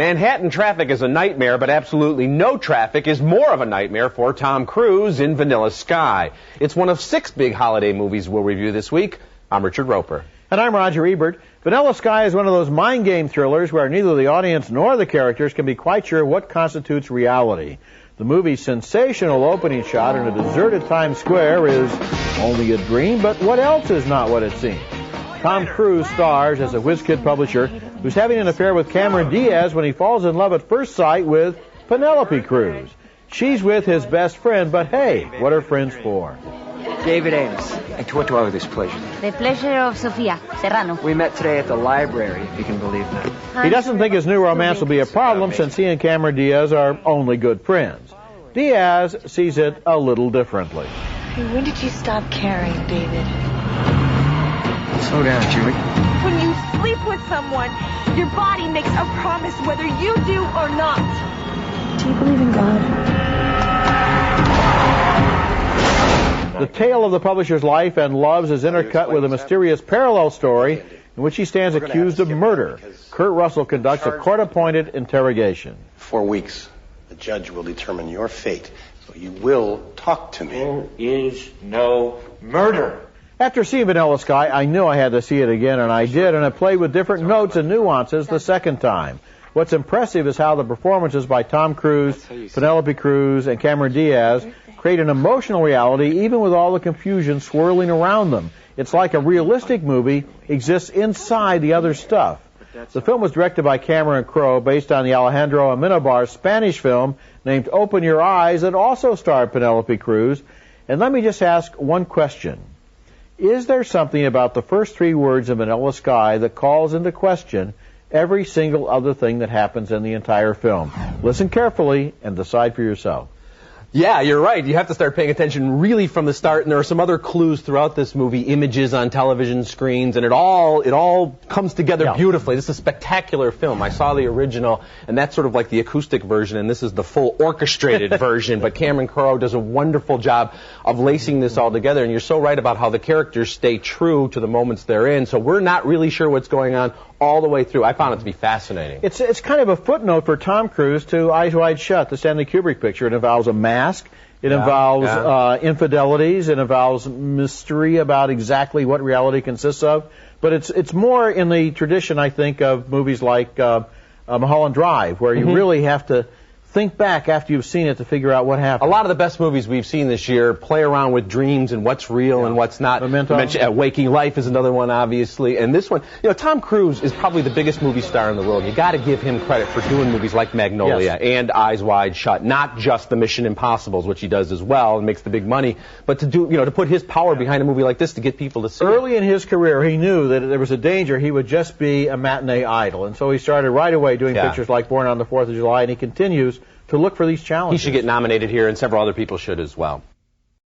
Manhattan traffic is a nightmare, but absolutely no traffic is more of a nightmare for Tom Cruise in Vanilla Sky. It's one of 6 big holiday movies we'll review this week. I'm Richard Roeper. And I'm Roger Ebert. Vanilla Sky is one of those mind game thrillers where neither the audience nor the characters can be quite sure what constitutes reality. The movie's sensational opening shot in a deserted Times Square is only a dream, but what else is not what it seems? Tom Cruise stars as a whiz-kid publisher who's having an affair with Cameron Diaz when he falls in love at first sight with Penelope Cruz. She's with his best friend, but hey, what are friends for? David Ames. And to what do I owe this pleasure? The pleasure of Sofia Serrano. We met today at the library, if you can believe that. He doesn't think his new romance will be a problem since he and Cameron Diaz are only good friends. Diaz sees it a little differently. When did you stop caring, David? Slow down, Julie. When you sleep with someone, your body makes a promise whether you do or not. Do you believe in God? The tale of the publisher's life and loves is intercut with a mysterious parallel story in which he stands accused of murder. Kurt Russell conducts a court-appointed interrogation. 4 weeks, the judge will determine your fate, so you will talk to me. There is no murder. After seeing Vanilla Sky, I knew I had to see it again, and I did, and I played with different notes and nuances the second time. What's impressive is how the performances by Tom Cruise, Penelope Cruz, and Cameron Diaz create an emotional reality even with all the confusion swirling around them. It's like a realistic movie exists inside the other stuff. The film was directed by Cameron Crowe based on the Alejandro Amenabar Spanish film named Open Your Eyes that also starred Penelope Cruz. And let me just ask one question. Is there something about the first 3 words of Vanilla Sky that calls into question every single other thing that happens in the entire film? Listen carefully and decide for yourself. Yeah, you're right. You have to start paying attention really from the start, and there are some other clues throughout this movie, images on television screens, and it all comes together beautifully. This is a spectacular film. I saw the original, and that's sort of like the acoustic version, and this is the full orchestrated version, but Cameron Crowe does a wonderful job of lacing this all together, and you're so right about how the characters stay true to the moments they're in, so we're not really sure what's going on all the way through. I found it to be fascinating. It's kind of a footnote for Tom Cruise to Eyes Wide Shut, the Stanley Kubrick picture. It involves a mask. It involves infidelities. It involves mystery about exactly what reality consists of. But it's more in the tradition, I think, of movies like Mulholland Drive, where you really have to think back after you've seen it to figure out what happened. A lot of the best movies we've seen this year play around with dreams and what's real and what's not. Waking Life is another one, obviously. And this one, Tom Cruise is probably the biggest movie star in the world. You got to give him credit for doing movies like Magnolia and Eyes Wide Shut. Not just the Mission Impossibles, which he does as well and makes the big money, but to do, to put his power behind a movie like this to get people to see it. Early in his career, he knew that there was a danger he would just be a matinee idol. And so he started right away doing pictures like Born on the 4th of July, and he continues to look for these challenges. He should get nominated here, and several other people should as well.